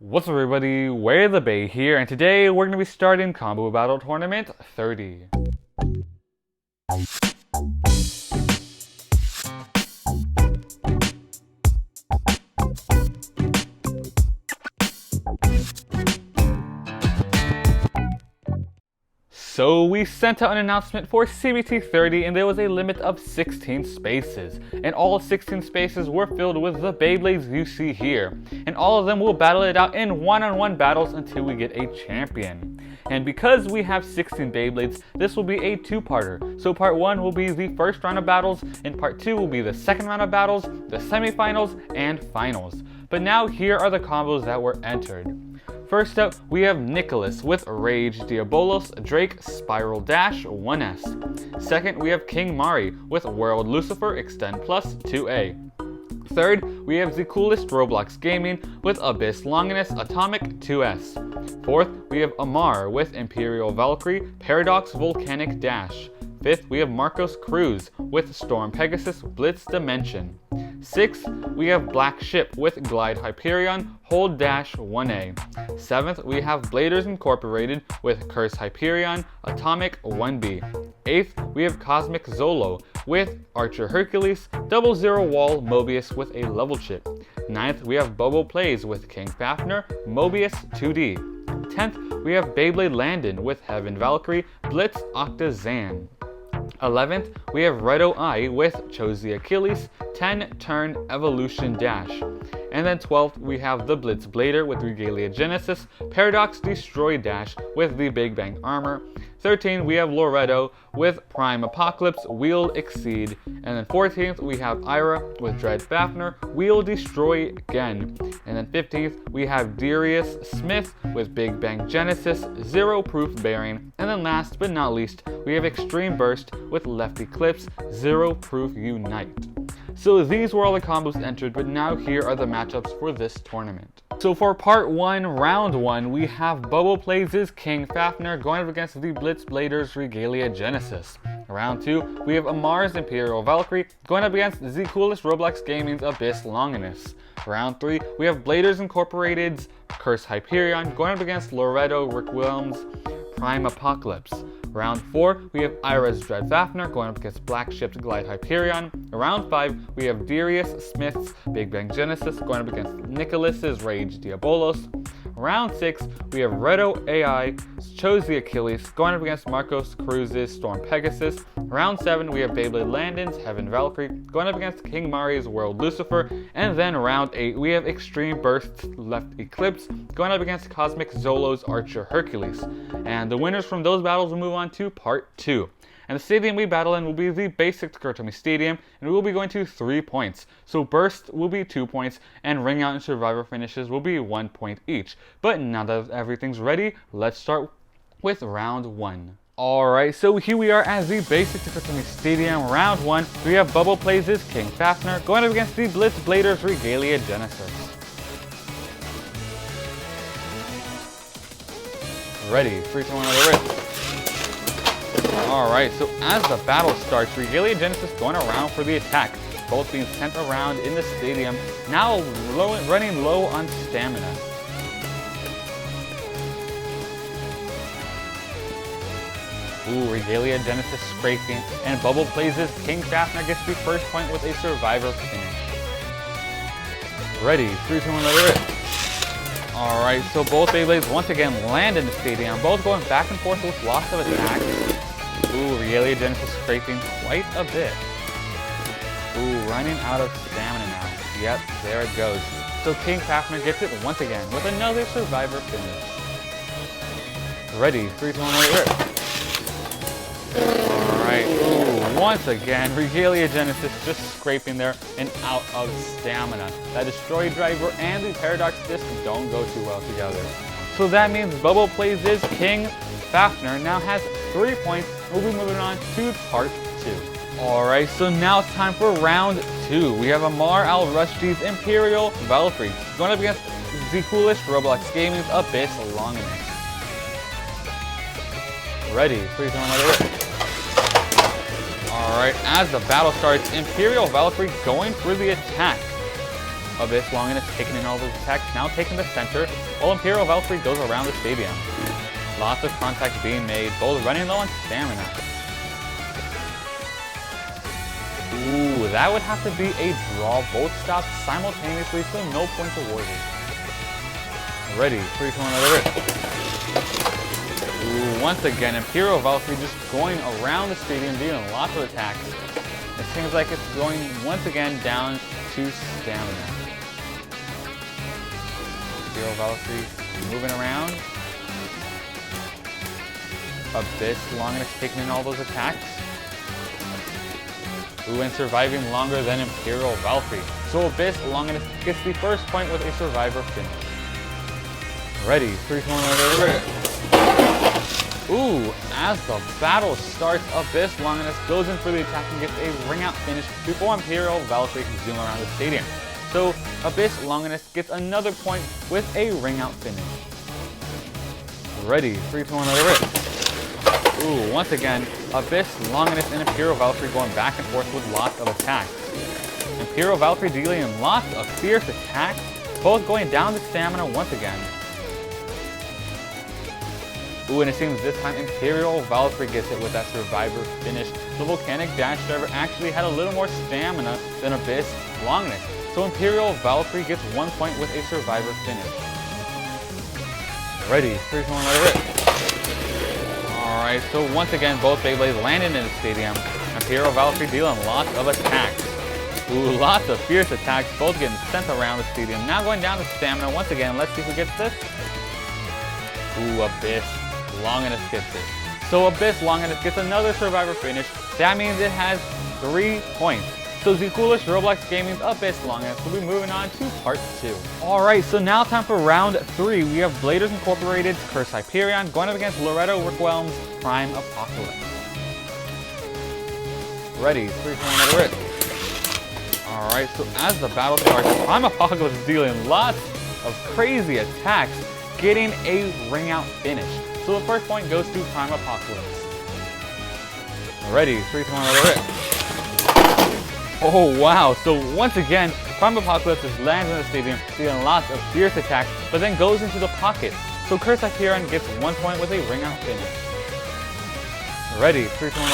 What's up everybody, WayoftheBey here, and today we're going to be starting Combo Battle Tournament 30. So we sent out an announcement for CBT 30 and there was a limit of 16 spaces. And all 16 spaces were filled with the Beyblades you see here. And all of them will battle it out in one-on-one battles until we get a champion. And because we have 16 Beyblades, this will be a two-parter. So part 1 will be the first round of battles, and part 2 will be the second round of battles, the semifinals, and finals. But now here are the combos that were entered. First up, we have Nicholas with Rage, Diabolos, Drake, Spiral Dash, 1S. Second, we have King Mari with World Lucifer, Xtend Plus, 2A. Third, we have the coolest Roblox Gaming with Abyss Longinus, Atomic, 2S. Fourth, we have Amar with Imperial Valkyrie, Paradox, Volcanic Dash. Fifth, we have Marcos Cruz with Storm Pegasus, Blitz Dimension. Sixth, we have Black Ship with Glide Hyperion, Hold Dash, 1A. Seventh, we have Bladers Incorporated with Curse Hyperion, Atomic, 1B. Eighth, we have COSMIC XOLO with Archer Hercules, 00 Wall, Mobius with a level chip. Ninth, we have Bobo Plays with King Fafnir, Mobius, 2D. 10th, we have Beyblade Landon with Heaven Valkyrie, Blitz, Octa Zan. 11th, we have Red-O-I with Cho-Z Achilles, 10 Turn Evolution Dash. And then 12th, we have the Blitz Blader with Regalia Genesis, Paradox Destroy Dash with the Big Bang Armor. 13th, we have Loretto with Prime Apocalypse, Wheel Exceed. And then 14th, we have Ira with Dread Fafnir, Wheel Destroy Again. And then 15th, we have Darius Smith with Big Bang Genesis, Zero Proof Bearing. And then last but not least, we have Extreme Burst with Left Eclipse, Zero Proof Unite. So these were all the combos entered, but now here are the matchups for this tournament. So for part 1, round 1, we have Bobo Plays' King Fafnir going up against the Blitz Bladers' Regalia Genesis. Round 2, we have Amar's Imperial Valkyrie going up against the coolest Roblox Gaming's Abyss Longinus. Round 3, we have Bladers Incorporated's Curse Hyperion going up against Loretto Riquelme's Prime Apocalypse. Round 4, we have Ira's Dread Fafnir going up against Black Ship's Glide Hyperion. Round 5, we have Darius Smith's Big Bang Genesis going up against Nicholas's Rage Diabolos. Round 6, we have Red-O-Ai's Cho-Z Achilles going up against Marcos Cruz's Storm Pegasus. Round 7, we have Beyblade Landon's Heaven Valkyrie going up against King Mari's World Lucifer. And then round 8, we have Extreme Burst's Left Eclipse going up against COSMIC XOLO's Archer Hercules. And the winners from those battles will move on to part 2. And the stadium we battle in will be the basic Takatomi Stadium, and we will be going to 3 points. So Burst will be 2 points, and Ring Out and Survivor finishes will be 1 point each. But now that everything's ready, let's start with round 1. Alright, so here we are at the basic Takatomi Stadium, round 1. We have Bobo Plays' King Fafnir going up against the Blitz Bladers' Regalia Genesis. Ready, 3, 2, 1, let it rip. Alright, so as the battle starts, Regalia Genesis going around for the attack. Both being sent around in the stadium, now running low on stamina. Ooh, Regalia Genesis scraping, and Bobo Plays' King Fafnir gets the first point with a survivor finish. Ready, 3, 2, 1, let it rip. Alright, so both Beyblades once again land in the stadium, both going back and forth with lots of attacks. Ooh, Regalia Genesis scraping quite a bit. Ooh, running out of stamina now. Yep, there it goes. So King Fafnir gets it once again with another survivor finish. Ready, 3, 2, 1, let it rip. Alright, ooh, once again, Regalia Genesis just scraping there and out of stamina. That Destroy Driver and the Paradox Disc don't go too well together. So that means Bobo Plays' King Fafnir now has 3 points. We'll be moving on to part 2. Alright, so now it's time for round 2. We have AL-RUSHDI's Imperial Valkyrie going up against the coolest Roblox Gaming's Abyss Longinus. Ready, 3, 2, 1, let it rip. Alright, as the battle starts, Imperial Valkyrie going for the attack. Abyss Longinus taking in all those attacks, now taking the center, while Imperial Valkyrie goes around the stadium. Lots of contact being made, both running low on stamina. Ooh, that would have to be a draw. Both stop simultaneously, so no points awarded. Ready, 3, 2, 1, Ooh, once again, Imperial Valkyrie just going around the stadium, dealing lots of attacks. It seems like it's going once again down to stamina. Imperial Valkyrie moving around. Abyss Longinus taking in all those attacks. Ooh, and surviving longer than Imperial Valkyrie. So Abyss Longinus gets the first point with a survivor finish. Ready, 3, 2, 1, Ooh, as the battle starts, Abyss Longinus goes in for the attack and gets a ring-out finish before Imperial Valkyrie can zoom around the stadium. So Abyss Longinus gets another point with a ring-out finish. Ready, 3, 2, 1, Ooh, once again, Abyss Longinus and Imperial Valkyrie going back and forth with lots of attacks. Imperial Valkyrie dealing lots of fierce attacks, both going down to stamina once again. Ooh, and it seems this time Imperial Valkyrie gets it with that survivor finish. The Volcanic dash driver actually had a little more stamina than Abyss Longinus. So Imperial Valkyrie gets 1 point with a survivor finish. Ready, 3, 2, 1, Alright, so once again, both Beyblades landed in the stadium. Imperial Valkyrie dealing lots of attacks. Ooh, lots of fierce attacks, both getting sent around the stadium. Now going down to stamina once again. Let's see who gets this. Ooh, Abyss Longinus gets it. So Abyss Longinus gets another survivor finish. That means it has 3 points. So the coolest Roblox Gaming's Abyss Longinus will be moving on to part 2. Alright, so now time for round 3. We have Bladers Incorporated's Curse Hyperion going up against Loretto Riquelme's Prime Apocalypse. Ready, 3, 2, 1, Alright, so as the battle starts, Prime Apocalypse is dealing lots of crazy attacks, getting a ring-out finish. So the first point goes to Prime Apocalypse. Ready, 3, 2, 1, Oh wow, so once again, Prime Apocalypse just lands in the stadium, dealing lots of fierce attacks, but then goes into the pocket. So Curse Hyperion gets 1 point with a ring-out finish. Ready, 3, 2, 1,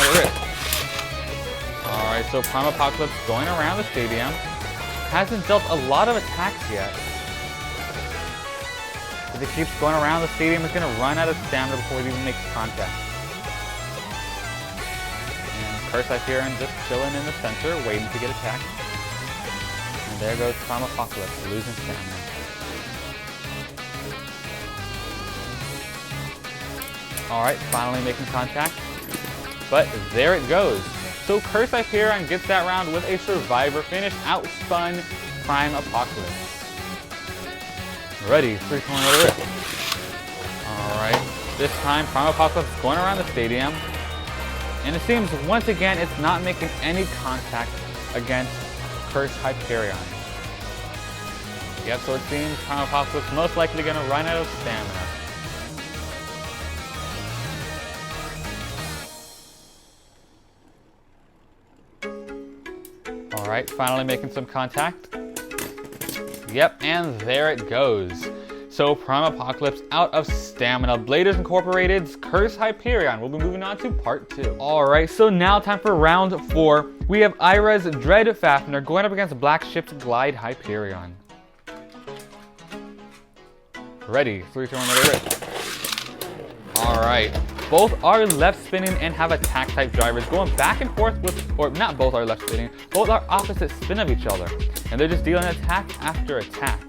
Alright, so Prime Apocalypse going around the stadium. Hasn't dealt a lot of attacks yet. If it keeps going around the stadium, it's going to run out of stamina before it even makes contact. Curse Hyperion just chilling in the center, waiting to get attacked. And there goes Prime Apocalypse, losing stamina. Alright, finally making contact. But there it goes. So Curse Hyperion gets that round with a survivor finish, outspun Prime Apocalypse. Ready, 3, 2, 1, Alright, this time Prime Apocalypse going around the stadium. And it seems once again it's not making any contact against Curse Hyperion. Yep, so it seems Prime Apocalypse most likely going to run out of stamina. Alright, finally making some contact. Yep, and there it goes. So Prime Apocalypse out of stamina. Bladers Incorporated's Curse Hyperion. We'll be moving on to part 2. Alright, so now time for round 4. We have Ira's Dread Fafnir going up against Black Ship's Glide Hyperion. Ready, 3, 2, 1, Alright, both are left spinning and have attack type drivers going back and forth with, or not both are left spinning, both are opposite spin of each other. And they're just dealing attack after attack.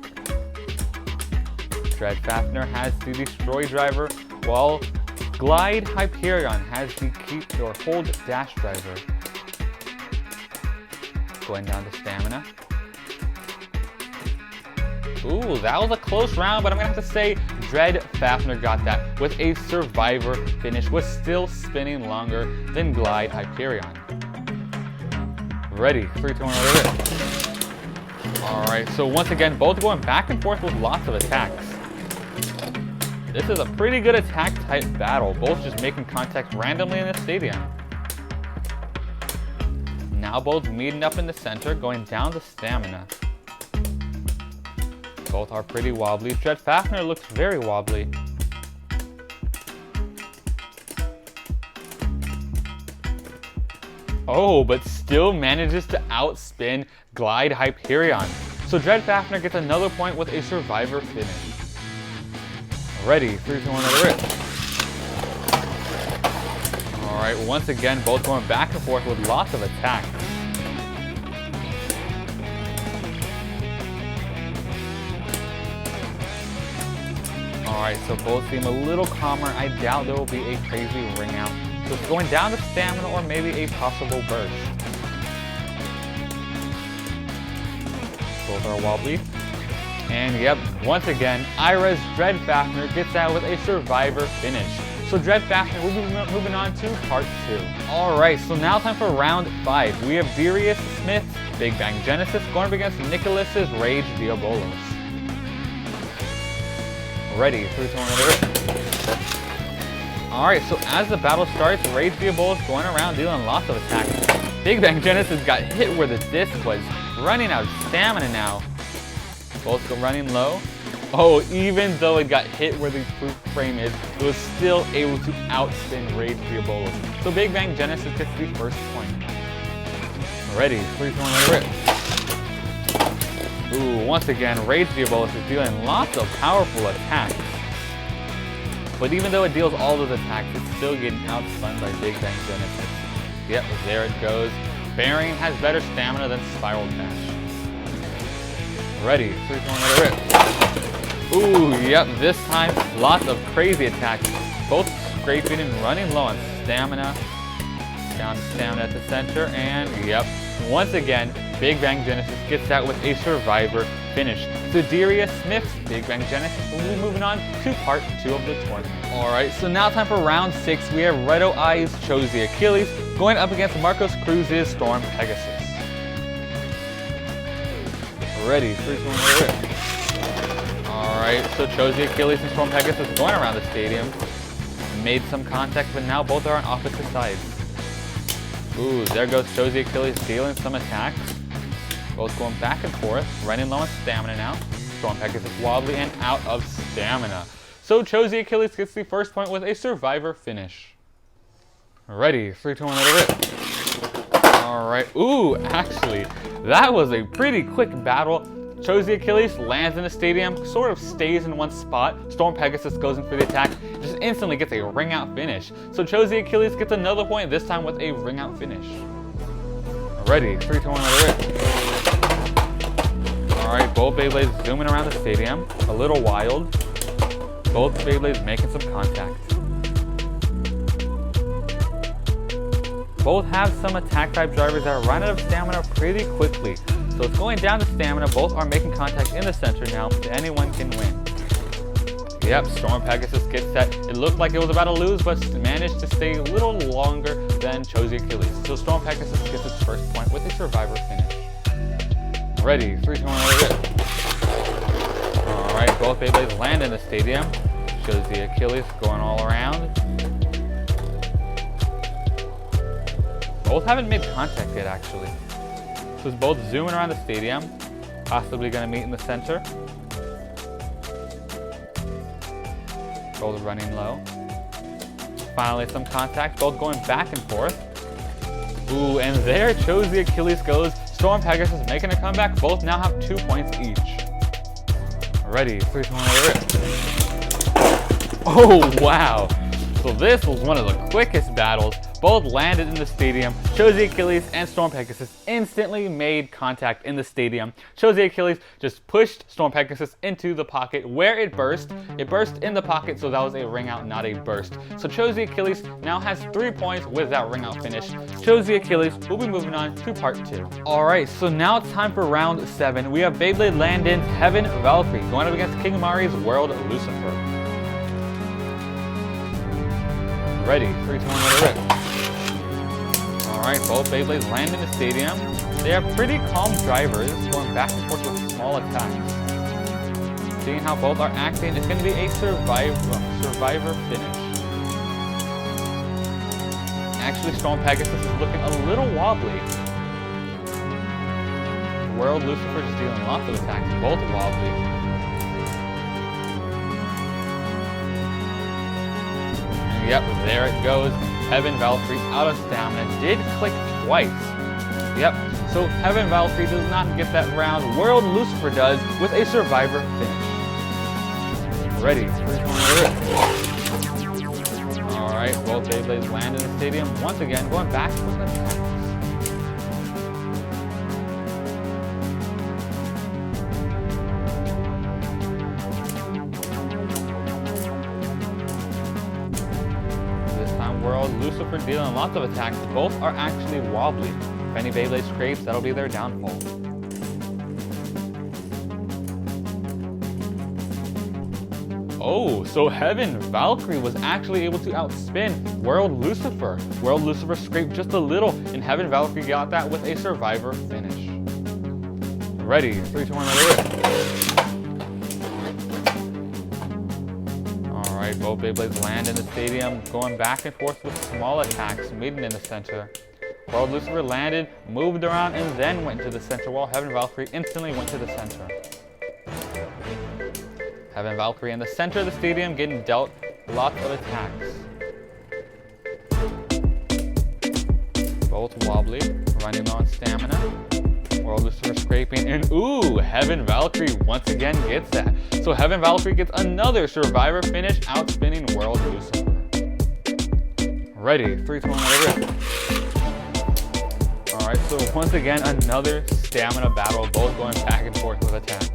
Dread Fafnir has the Destroy driver, while Glide Hyperion has the Keep or Hold Dash driver. Going down to stamina. Ooh, that was a close round, but I'm going to have to say Dread Fafnir got that with a survivor finish, was still spinning longer than Glide Hyperion. Ready, 3, 2, 1, Alright, so once again, both going back and forth with lots of attacks. This is a pretty good attack type battle, both just making contact randomly in the stadium. Now both meeting up in the center, going down to stamina. Both are pretty wobbly. Dread Fafnir looks very wobbly. Oh, but still manages to outspin Glide Hyperion. So Dread Fafnir gets another point with a survivor finish. Ready, 3, 2, 1, let it rip. Alright, once again, both going back and forth with lots of attacks. Alright, so both seem a little calmer. I doubt there will be a crazy ring out. So it's going down to stamina or maybe a possible burst. Both are wobbly. And yep, once again, Ira's Dread Fafnir gets out with a survivor finish. So Dread Fafnir will be moving on to part 2. Alright, so now time for round 5. We have Darius Smith's Big Bang Genesis going up against Nicholas's Rage Diabolos. Ready, 3, 2, 1, let it rip. Alright, so as the battle starts, Rage Diabolos going around dealing lots of attacks. Big Bang Genesis got hit where the disc was, running out of stamina now. Both go running low. Oh, even though it got hit where the proof frame is, it was still able to outspin Rage Diabolos. So Big Bang Genesis gets the first point. Ready, 3, 2, 1, let it rip. Ooh, once again, Rage Diabolos is dealing lots of powerful attacks. But even though it deals all those attacks, it's still getting outspun by Big Bang Genesis. Yep, there it goes. Bearing has better stamina than Spiral Dash. Ready, 3, 2, 1, let it rip. Ooh, yep, this time, lots of crazy attacks. Both scraping and running low on stamina. Down to stamina at the center, and yep, once again, Big Bang Genesis gets out with a survivor finish. So Darius Smith's Big Bang Genesis will be moving on to part 2 of the tournament. Alright, so now time for round 6. We have Redo Eye's Cho-Z Achilles going up against Marcos Cruz's Storm Pegasus. Ready, 3, 2, 1, let it rip. Alright, so Cho-Z Achilles and Storm Pegasus going around the stadium. Made some contact, but now both are on opposite sides. Ooh, there goes Cho-Z Achilles dealing some attacks. Both going back and forth, running low on stamina now. Storm Pegasus wobbly and out of stamina. So Cho-Z Achilles gets the first point with a survivor finish. Ready, 3, 2, 1, let it rip. Alright, ooh, actually, that was a pretty quick battle. Cho-Z Achilles lands in the stadium, sort of stays in one spot. Storm Pegasus goes in for the attack, just instantly gets a ring out finish. So Cho-Z Achilles gets another point, this time with a ring out finish. Ready, 3, 2, 1, let it rip. Alright, both Beyblades zooming around the stadium, a little wild. Both Beyblades making some contact. Both have some attack type drivers that run out of stamina pretty quickly. So it's going down to stamina. Both are making contact in the center now. Anyone can win. Yep, Storm Pegasus gets set. It looked like it was about to lose, but managed to stay a little longer than Cho-Z Achilles. So Storm Pegasus gets its first point with a survivor finish. Ready, 3, 2, 1, let it rip. Alright, both Beyblades land in the stadium. Cho-Z Achilles going all around. Both haven't made contact yet, actually. So it's both zooming around the stadium, possibly going to meet in the center. Both running low. Finally, some contact, both going back and forth. Ooh, and there Cho-Z Achilles goes. Storm Pegasus making a comeback. Both now have 2 points each. Ready, 3, 2, 1, let it rip. Oh, wow. So this was one of the quickest battles. Both landed in the stadium. Cho-Z Achilles and Storm Pegasus instantly made contact in the stadium. Cho-Z Achilles just pushed Storm Pegasus into the pocket where it burst. It burst in the pocket, so that was a ring out, not a burst. So Cho-Z Achilles now has 3 points with that ring out finish. Cho-Z Achilles will be moving on to part 2. Alright, so now it's time for round 7. We have Beyblade Landon's Heaven Valkyrie going up against King Mari's World Lucifer. Ready, 3, 2, 1, let it rip. Alright, both Beyblades land in the stadium. They have pretty calm drivers, going back and forth with small attacks. Seeing how both are acting, it's going to be a survivor finish. Actually, Storm Pegasus is looking a little wobbly. World Lucifer is dealing lots of attacks, both wobbly. Yep, there it goes. Heaven Valkyrie out of stamina did click twice. Yep, so Heaven Valkyrie does not get that round. World Lucifer does with a survivor finish. Ready? Alright, both Beyblades land in the stadium. Once again, going back with the attacks. This time, World Lucifer dealing lots of attacks. Both are actually wobbly. If any Beyblade scrapes, that'll be their downfall. Oh, so Heaven Valkyrie was actually able to outspin World Lucifer. World Lucifer scraped just a little, and Heaven Valkyrie got that with a survivor finish. Ready, 3, 2, 1, Alright, both Beyblades land in the stadium, going back and forth with small attacks, meeting in the center. World Lucifer landed, moved around, and then went to the center, while Heaven Valkyrie instantly went to the center. Heaven Valkyrie in the center of the stadium getting dealt lots of attacks. Both wobbly, running on stamina. World Lucifer scraping, and ooh, Heaven Valkyrie once again gets that. So Heaven Valkyrie gets another survivor finish, outspinning World Lucifer. Ready, 3, 2, 1, Alright, so once again, another stamina battle, both going back and forth with attacks.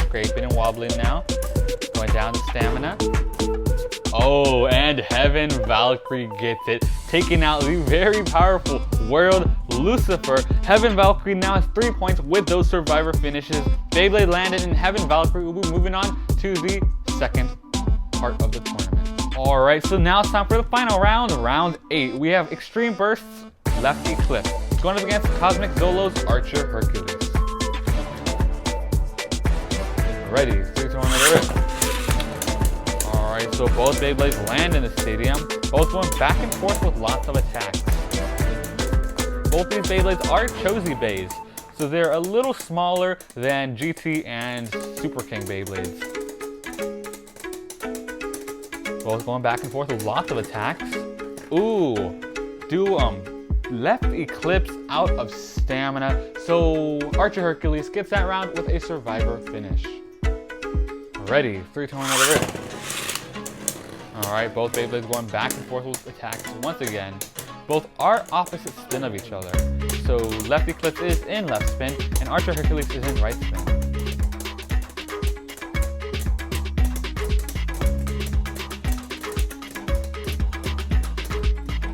Scraping and wobbling now. Going down to stamina. Oh, and Heaven Valkyrie gets it, taking out the very powerful World Lucifer. Heaven Valkyrie now has 3 points with those survivor finishes. Beyblade Landon and Heaven Valkyrie will be moving on to the second part of the tournament. Alright, so now it's time for the final round, round 8. We have Extreme Bursts, Lefty Clip, going up against COSMIC XOLO's Archer Hercules. Ready, 3, 2, 1, Alright, so both Beyblades land in the stadium, both going back and forth with lots of attacks. Both these Beyblades are Cho-Z Beys, so they're a little smaller than GT and Super King Beyblades. Both going back and forth with lots of attacks. Ooh, left Eclipse out of stamina, so Archer Hercules gets that round with a survivor finish. Ready, 3, 2, 1, Alright, both Beyblades going back and forth with attacks once again. Both are opposite spin of each other. So Left Eclipse is in left spin, and Archer Hercules is in right spin.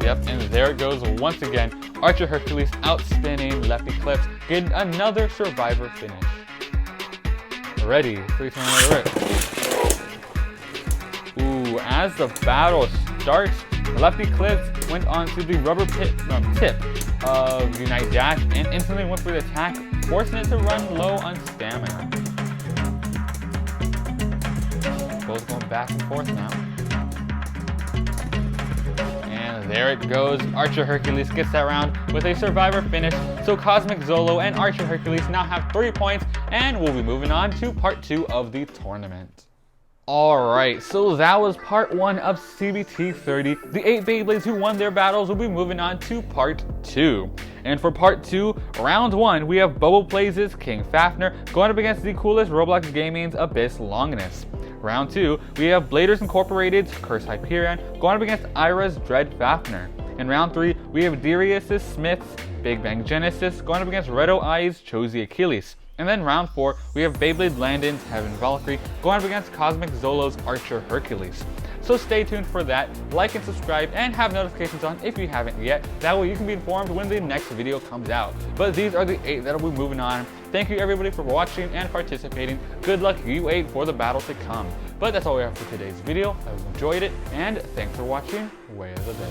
Yep, and there it goes once again. Archer Hercules outspinning Left Eclipse, getting another survivor finish. Ready, 3, 2, 1, Ooh, as the battle starts, Left Eclipse went onto the rubber tip of Unite Dash and instantly went for the attack, forcing it to run low on stamina. Both going back and forth now. And there it goes. Archer Hercules gets that round with a survivor finish. So COSMIC XOLO and Archer Hercules now have 3 points, and we'll be moving on to part 2 of the tournament. Alright, so that was part 1 of CBT 30. The 8 Beyblades who won their battles will be moving on to part 2. And for part 2, round 1, we have Bubble Plays' King Fafnir going up against the coolest Roblox Gaming's Abyss Longinus. Round 2, we have Bladers Incorporated's Curse Hyperion going up against Ira's Dread Fafnir. In round 3, we have Darius' Smith's Big Bang Genesis going up against Redo Eye's Cho-Z Achilles. And then round 4, we have Beyblade Landon's Heaven Valkyrie going up against COSMIC XOLO's Archer Hercules. So stay tuned for that, like and subscribe, and have notifications on if you haven't yet. That way you can be informed when the next video comes out. But these are the 8 that will be moving on. Thank you everybody for watching and participating. Good luck you 8 for the battle to come. But that's all we have for today's video. I hope you enjoyed it, and thanks for watching Way of the Bay.